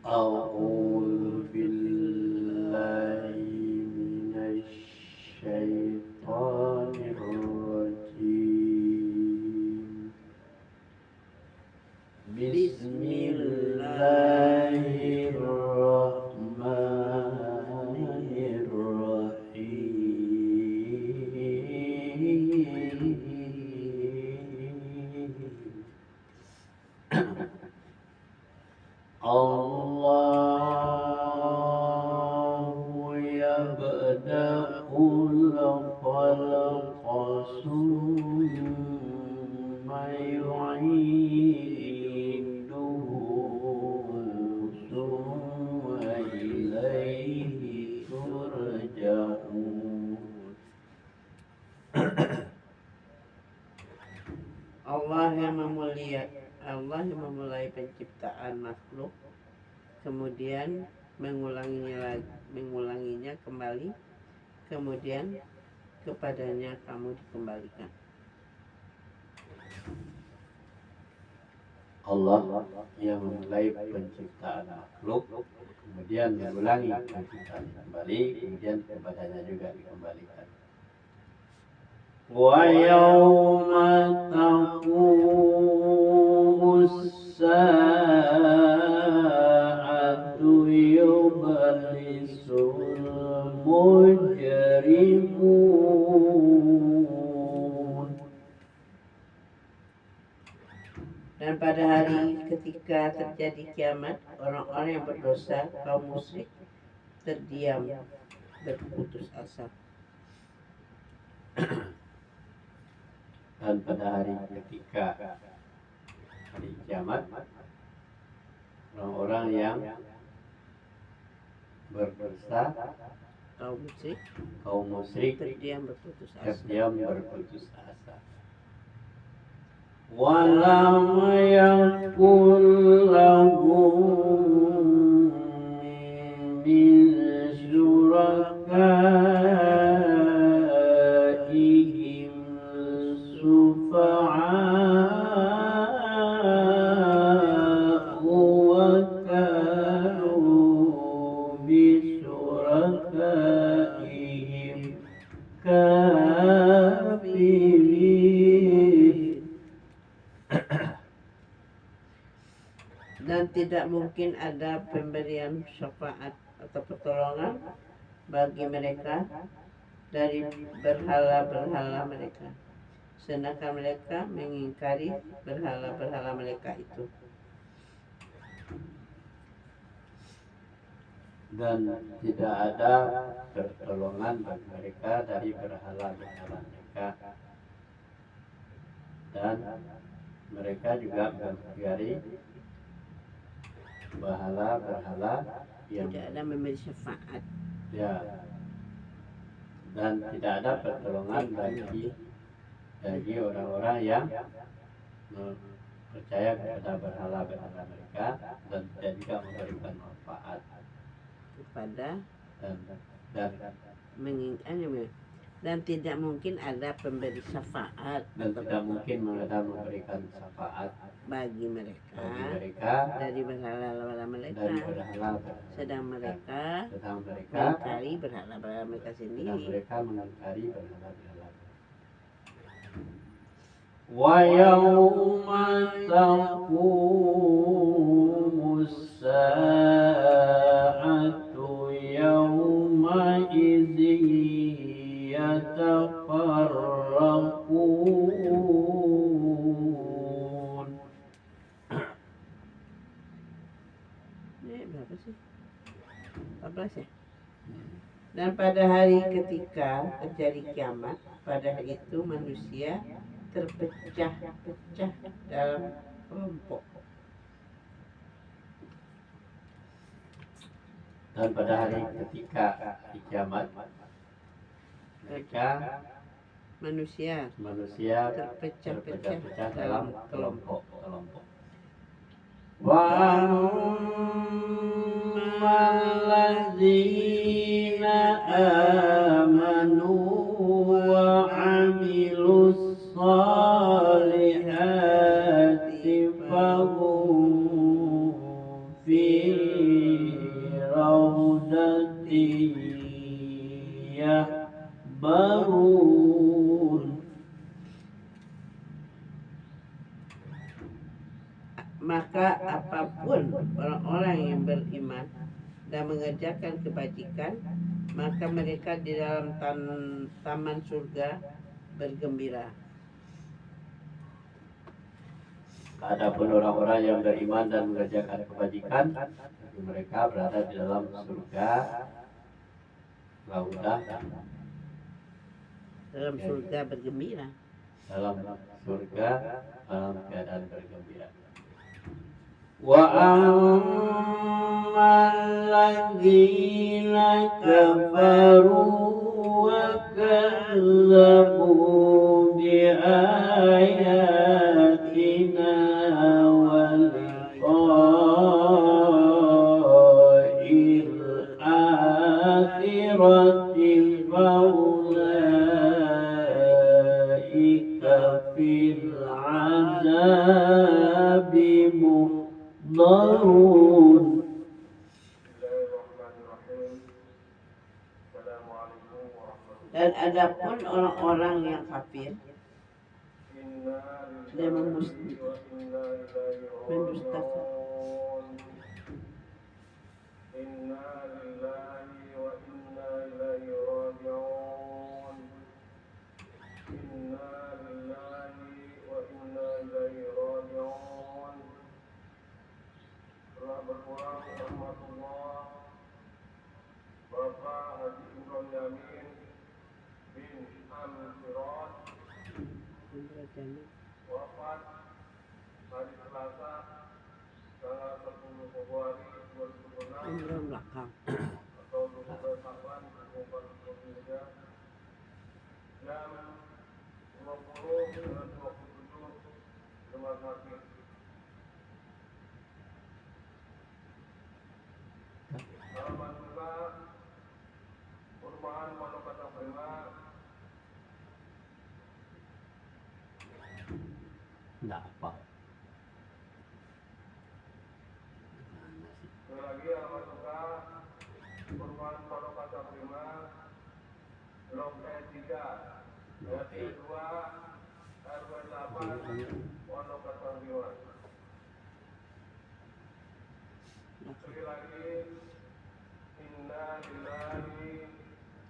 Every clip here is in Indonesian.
أعوذ بالله من الشيطان الرجيم بسم الله الرحمن الرحيم الله يبدأ الخلق ثم يعيده ثم إليه ترجعون. Allah yang memulai penciptaan makhluk, kemudian mengulanginya kembali, kemudian kepadanya kamu dikembalikan. Allah yang memulai penciptaan makhluk, kemudian mengulangi penciptaan kembali, kemudian kepadanya juga dikembalikan. Wa yawma taqumus sa'atu yublisul mujrimun. Dan pada hari ketika terjadi kiamat, orang-orang yang berdosa, kaum musyrik, terdiam, berputus asa. Dan pada hari ketika hari kiamat, orang-orang yang berdosa, kaum musyrik terdiam berputus asa. Walam yakul lahum min syurakaihim sufa'a'u wa kanu bisyurakaihim kafirin. Dan tidak mungkin ada pemberian syafaat atau pertolongan bagi mereka dari berhala-berhala mereka, sedangkan mereka mengingkari berhala-berhala mereka itu. Dan tidak ada pertolongan bagi mereka dari berhala-berhala mereka, dan mereka juga mengingkari berhala-berhala yang tidak ada memberi syafaat, ya, dan tidak ada pertolongan bagi orang-orang yang percaya kepada berhala-berhala mereka dan tidak juga memberikan manfaat kepada dan tidak mungkin ada pemberi syafaat dan tidak mungkin ada memberikan syafaat bagi mereka dari berhala-berhala mereka, sedang mereka mengingkari berhala-berhala mereka sendiri. Wa yawma taqumus sa'atu yawma idzin yatafarraqun. Ini berapa sih? 14 ya? Dan pada hari ketika terjadi kiamat, pada hari itu manusia terpecah-pecah dalam kelompok. Dan pada hari ketika hari kiamat, mereka manusia terpecah-pecah dalam kelompok. Wa amalladzina amanu wa amilus salihati fahum fil Maka apapun orang-orang yang beriman dan mengerjakan kebajikan, maka mereka di dalam taman surga bergembira. Adapun orang-orang yang beriman dan mengerjakan kebajikan, mereka berada di dalam surga lautan, Dalam surga bergembira. dalam surga dalam keadaan bergembira. Wa ammal ladzina kafaru wa kazzabu bi ayatina wa liqa'il akhirati faulaika fil azabi muhdarun. Dan adapun orang-orang yang kafir dan mendustakan Berkurang rahmatullah Bapak Haji Imron Yamin bin Amsirat wafat hari Selasa tanggal 10 Februari 2006 belakang. atau 12 Safar 2023 jam 20 dan 27 Jumat Pagi. Alhamdulillah perumahan Pondok Kacang Prima Enggak apa. sekali lagi alhamdulillah perumahan Pondok Kacang Prima Blok E3 RT 2 RW 8 Pondok Kacang Prima. Sekali lagi inna lillahi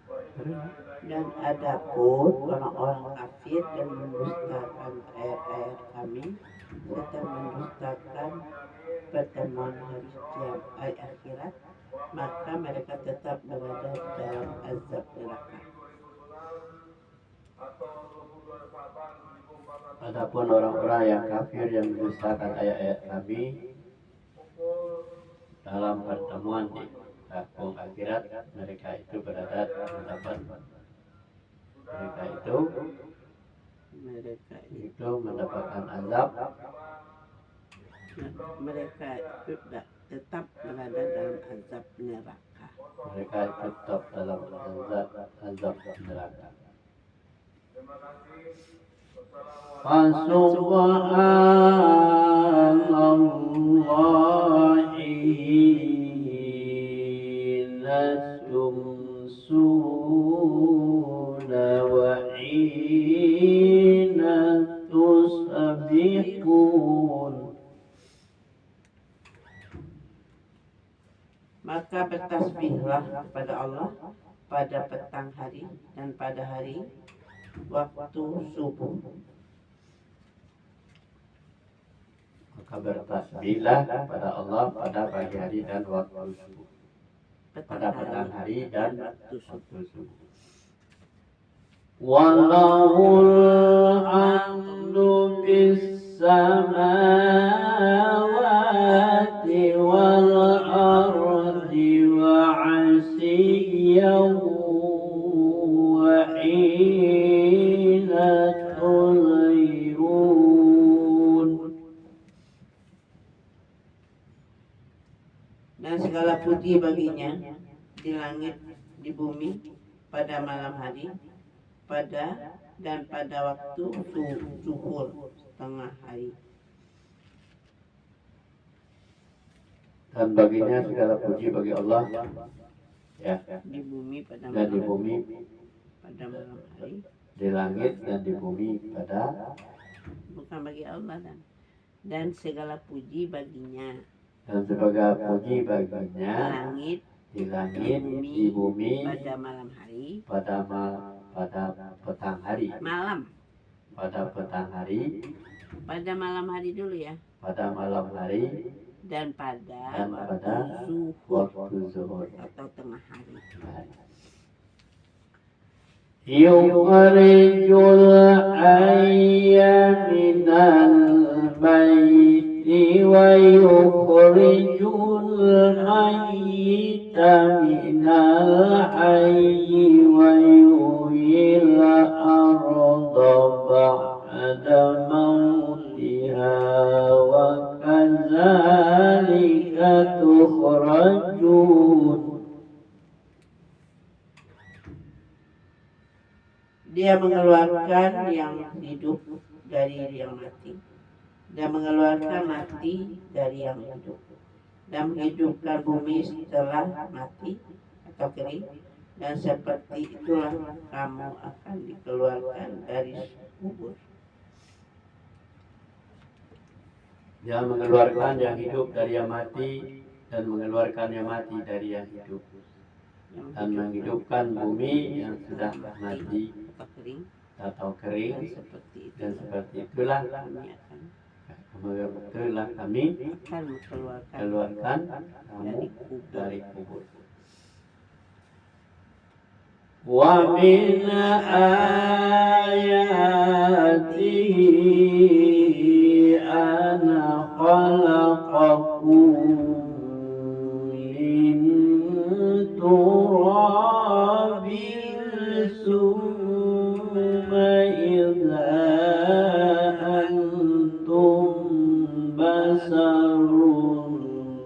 wa inna ilaihi Dan raji'un. adapun orang-orang kafir dan mendustakan ayat-ayat kami serta mendustakan pertemuan hari akhirat, maka mereka tetap berada di dalam azab neraka. Adapun orang-orang yang kafir yang mendustakan ayat-ayat kami dalam pertemuan di kampung akhirat, mereka itu berada mendapatkan azab. Mereka itu tetap berada dalam azab neraka. Mereka itu tetap dalam azab neraka. Fasubhanallahi hina tumsuna wa hina tusbihun. Maka bertasbihlah kepada Allah pada petang hari dan pada hari waktu subuh. Maka bertasbihlah kepada Allah pada pagi hari dan waktu subuh. Pada petang hari dan waktu subuh. Walahul hamdu bis samawati wal ardi wa 'asiyyan wa hina tuzhirun. Dan segala puji baginya di langit, di bumi, pada malam hari, dan pada waktu zuhur setengah hari. Dan baginya segala puji bagi Allah, ya, Di bumi pada dan di malam, bumi, pada malam hari, di langit dan di bumi pada bukan bagi Allah dan dan segala puji baginya dan sebagai puji baginya langit di langit, di bumi, pada malam hari pada petang hari, pada malam hari dulu ya, pada malam hari, dan pada dan waktu pada zuhur waktu zuhur. atau tengah hari. Yukhrijul hayya minal mayyiti wa yukhrijul mayyita minal hayyi wa yuhyil arda ba'da mautiha wa kadzalika tukhrajun. Dia mengeluarkan yang hidup dari yang mati dan mengeluarkan mati dari yang hidup dan menghidupkan bumi setelah mati atau kering, dan seperti itulah kamu akan dikeluarkan dari kubur. Dia mengeluarkan yang hidup dari yang mati dan mengeluarkan yang mati dari yang hidup, dan menghidupkan bumi yang sudah mati atau kering, dan seperti itulah kami akan keluarkan kamu dari kubur. Wa min ayatihi ana khalaqakum min turabin summa idza antum basarun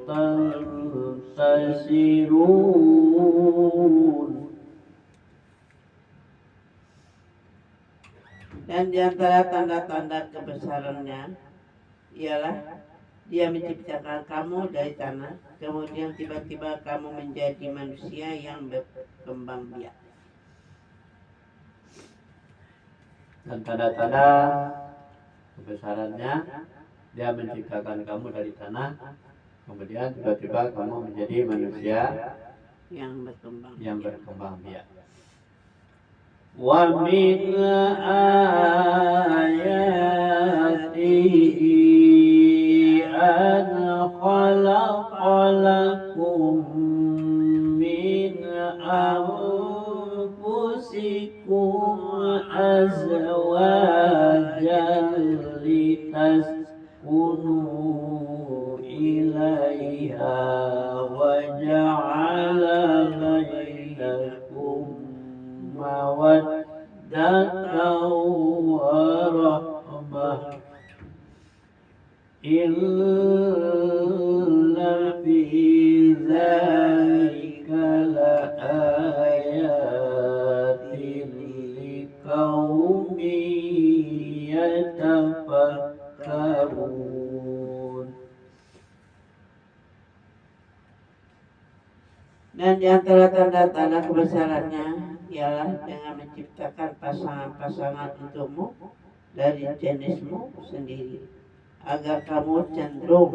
tantasirun. Dan di antara tanda-tanda kebesarannya ialah Dia menciptakan kamu dari tanah, kemudian tiba-tiba kamu menjadi manusia yang berkembang biak. Dan tanda-tanda kebesarannya, Dia menciptakan kamu dari tanah, kemudian tiba-tiba kamu menjadi manusia yang berkembang biak. Wa min ayatihi an khalaqalakum min anfusikum azwajan litaskunu ilaiha wa ja'ala bainakum mawaddatan wa rahmah. Inna fi dzalika laayatin liqaumin yatafakkarun. Dan di antara tanda-tanda kebesarannya ialah dengan menciptakan pasangan-pasangan untukmu dari jenismu sendiri, agar kamu cenderung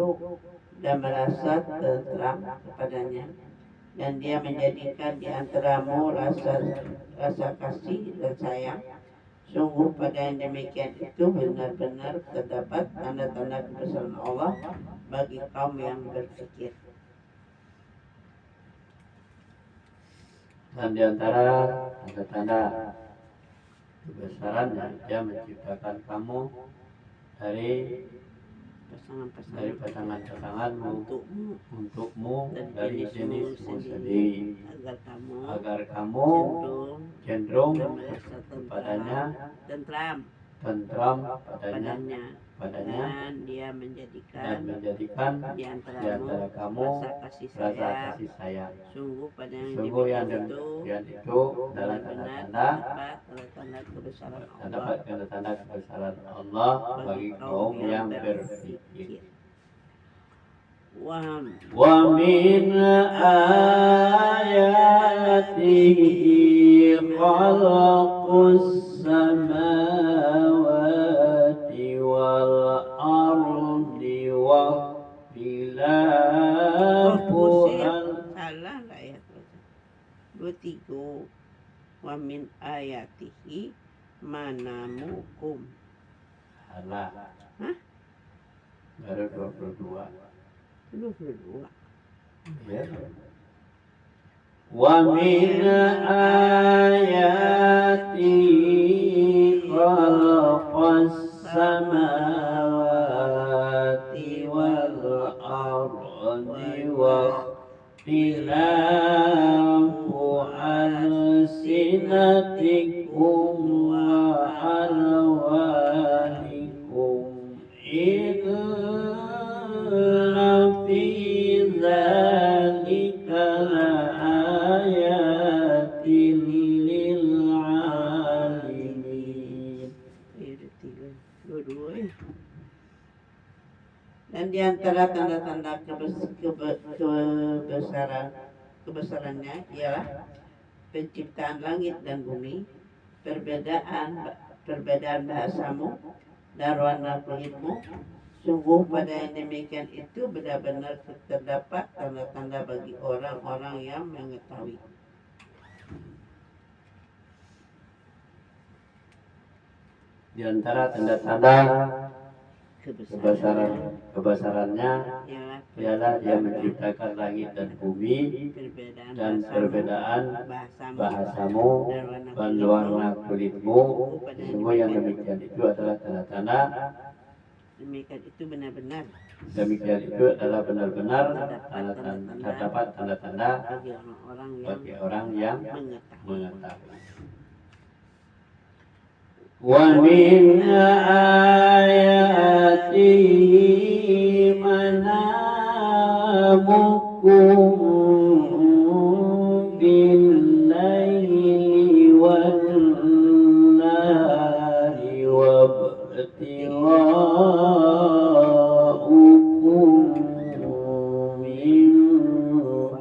dan merasa tentram kepadanya, dan Dia menjadikan di antaramu rasa kasih dan sayang. Sungguh pada yang demikian itu benar-benar terdapat tanda-tanda kebesaran Allah bagi kaum yang berpikir. Dan di antara tanda-tanda kebesarannya, Dia menciptakan kamu dari pasangan-pasanganmu untukmu dari jenismu sendiri, agar kamu cenderung kepadanya, tentram padanya, dan Dia menjadikan di antara kamu rasa kasih sayang. Sungguh pada yang demikian itu adalah tanda-tanda kebesaran Allah bagi kaum yang berpikir. Wa min ayatihi khalaqus samawati wal ardi salah ayat 23 wa min ayatihi manamukum. Salah. Hah? Baru 22. 22. Ya. Wa min ayatihi khalaqas samawati wal ardi wa ikhtilafu alsinatikum wa alwanikum inna fi dzalika laayatin lil alimin. Dan di antara tanda-tanda kebesarannya ialah penciptaan langit dan bumi, perbedaan bahasamu dan warna kulitmu. Sungguh pada yang demikian itu benar-benar terdapat tanda-tanda bagi orang-orang yang mengetahui. Di antara tanda-tanda kebesarannya ialah Dia menciptakan langit dan bumi dan perbedaan bahasamu dan warna kulitmu. Semua yang demikian itu adalah tanda-tanda. Demikian itu benar-benar. Demikian itu adalah benar-benar terdapat tanda-tanda bagi orang yang mengetahui. Wa min ayatihi manamukum bil-laili wan-nahari wabtigha'ukum min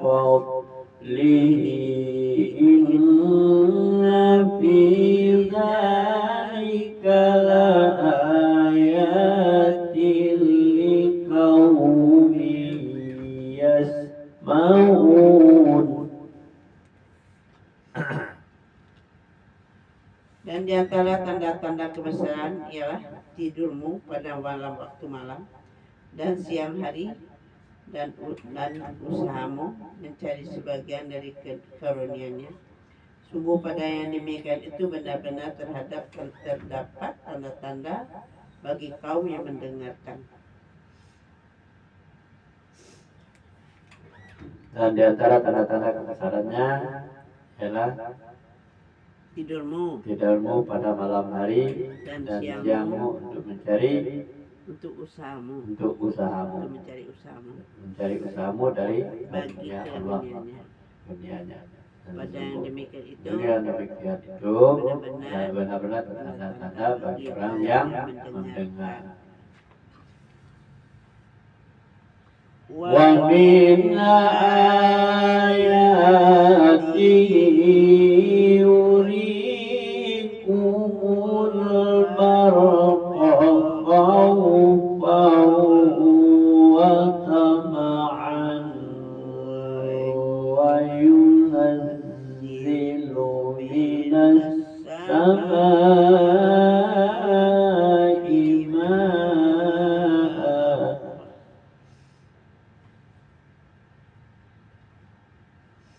fadlihi inna fi laayatin liqaumin yasma'un. Dan di antara tanda-tanda kebesaran ialah tidurmu pada waktu malam dan siang hari dan usahamu mencari sebagian dari karunia-Nya. Sungguh pada yang demikian itu benar-benar terdapat tanda-tanda bagi kaum yang mendengarkan. Dan di antara tanda-tanda kebesarannya ialah tidurmu pada malam hari dan siangmu untuk mencari usahamu mencari usahamu dari bagi Allah karunia-Nya. dunianya. Pada yang demikian itu benar-benar tanda-tanda bagi orang yang mendengar. Wa min ayatihi yurikumul barqa khawfan wa tama'an wa yunazzilu minas samaa'i ma'a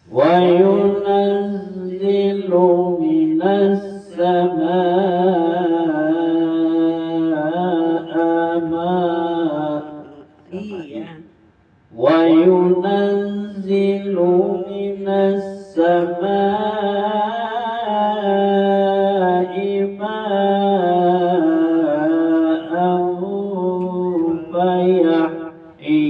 wa yunazzilu minas samaa'a ma'a wa yunazzilu minas samaa'i ma'an fayahyi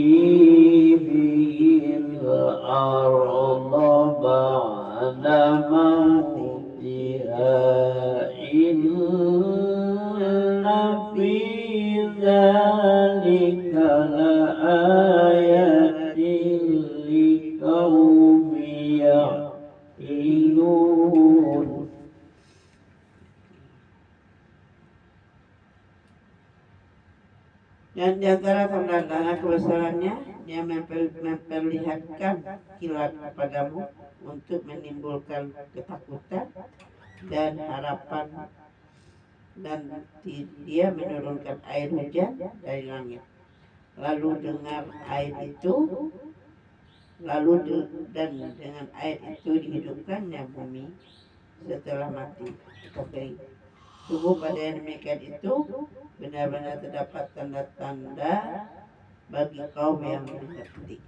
bihil arda ba'da mawtiha inna fi dzalika laayatin liqaumin ya'qilun. kebesarannya, dia memperlihatkan kilat kepadamu untuk menimbulkan ketakutan dan harapan, dan dia menurunkan air hujan dari langit. Lalu dengan air itu dihidupkannya bumi setelah mati atau kering. Sungguh pada yang demikian itu benar-benar terdapat tanda-tanda bagi kaum yang mengerti.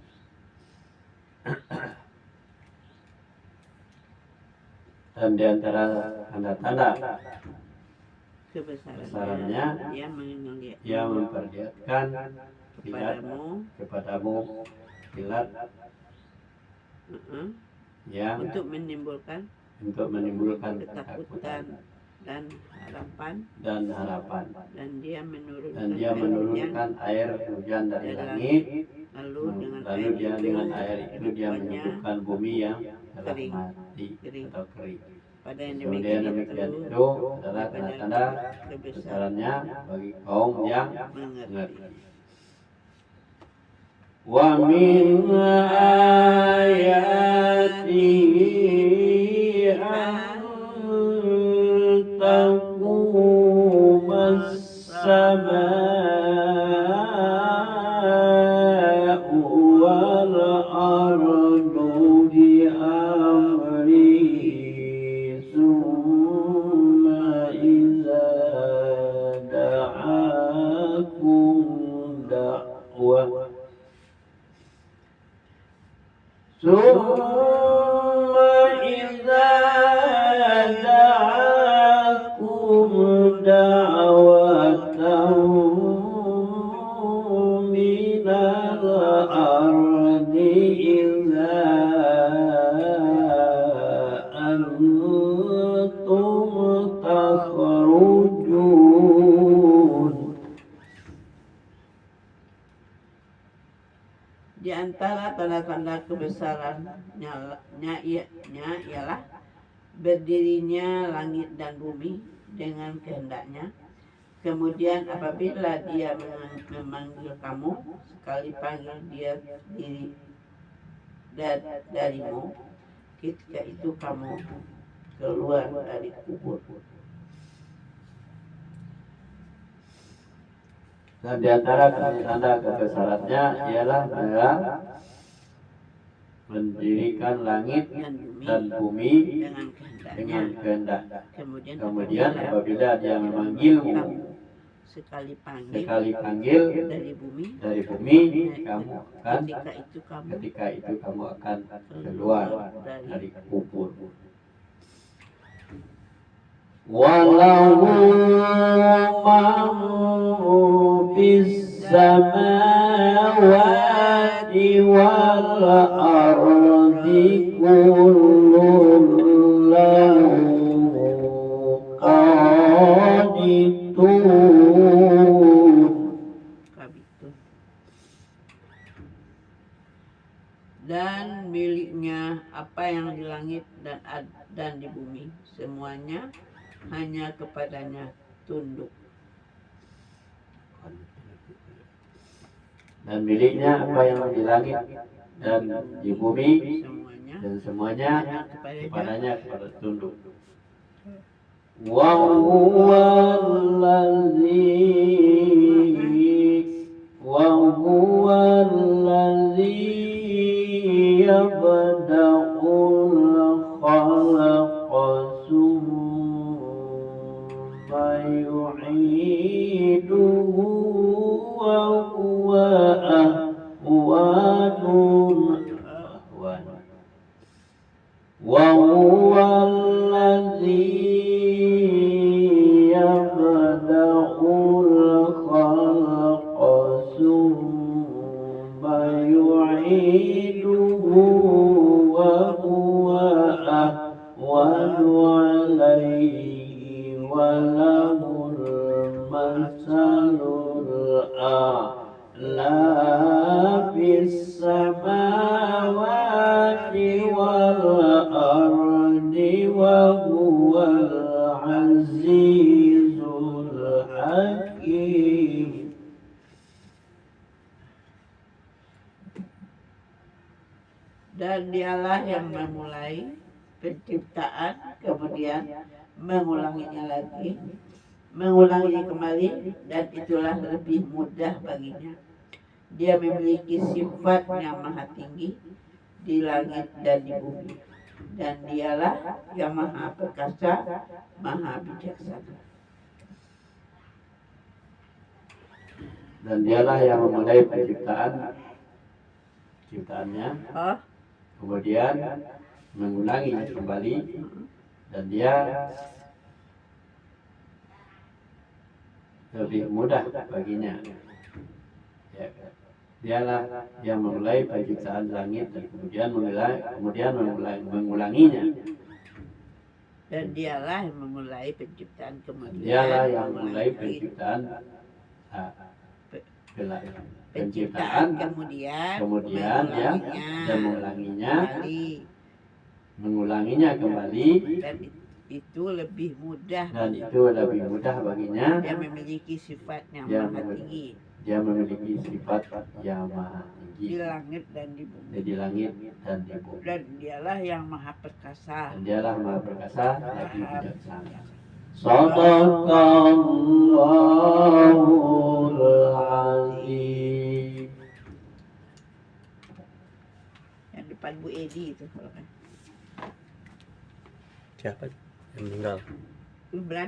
Dan di antara tanda-tanda Kebesarannya, dia memperlihatkan kepadamu kilat yang untuk menimbulkan ketakutan dan harapan, dan dia menurunkan air hujan dari langit. lalu dengan air itu dia menghidupkan bumi yang telah kering. mati atau kering. Pada yang Kemudian demikian itu adalah tanda-tanda kebesarannya bagi kaum yang mengerti. Wa min ayatihi an taqumas samaa'u wal ardu bi amrihi summa idza da'akum da'wah ثم إذا دعاكم دعوة من الأرض إذا أنتم تخرجون. Di antara tanda-tanda kebesarannya ialah berdirinya langit dan bumi dengan kehendaknya. Kemudian apabila dia memanggil kamu, sekali panggil dia darimu, ketika itu kamu keluar dari kubur. Dan di antara tanda kebesarannya ialah mendirikan langit dan bumi dengan kehendak. Kemudian apabila dia memanggilmu sekali panggil dari bumi, ketika itu kamu akan keluar dari kubur. Walau man fis samawati wal ardi kullun lahu qanitun. Dan miliknya apa yang di langit dan di bumi, semuanya hanya kepadanya tunduk. Dan miliknya apa yang di langit dan di bumi, dan semuanya kepadanya tunduk. Wa huwa allazi yabda'ul khalqa summa yu'iduhu wa huwa وهو الذي يبدأ الخلق ثم يعيده وهو أهون عليه وله المثل الأعلى في السماوات والأرض وهو العزيز الحكيم. Dan dialah yang memulai penciptaan, kemudian mengulanginya lagi, mengulanginya kembali, dan itulah lebih mudah baginya. Dia memiliki sifat yang maha tinggi di langit dan di bumi. Dan dialah yang maha perkasa, maha bijaksana. Dan dialah yang memulai ciptaannya, Oh, kemudian mengulanginya kembali, dan dia lebih mudah baginya. Ya, dialah yang memulai penciptaan langit dan kemudian mengulanginya. dan dialah yang memulai penciptaan, kemudian Dialah yang memulai mengulangi. penciptaan, kemudian ya, dan mengulanginya kembali, dan itu lebih mudah dan itu lebih mudah baginya. Dia memiliki sifat yang Dia maha tinggi Dia memiliki sifat yang maha di tinggi langit dan di bumi. di langit dan di bumi. Dan dialah yang maha perkasa. Dan dialah maha perkasa lagi bijaksana. Shadaqallahul azim. Yang depan Bu Edi itu kalau kan. Siapa yang meninggal? Lu berani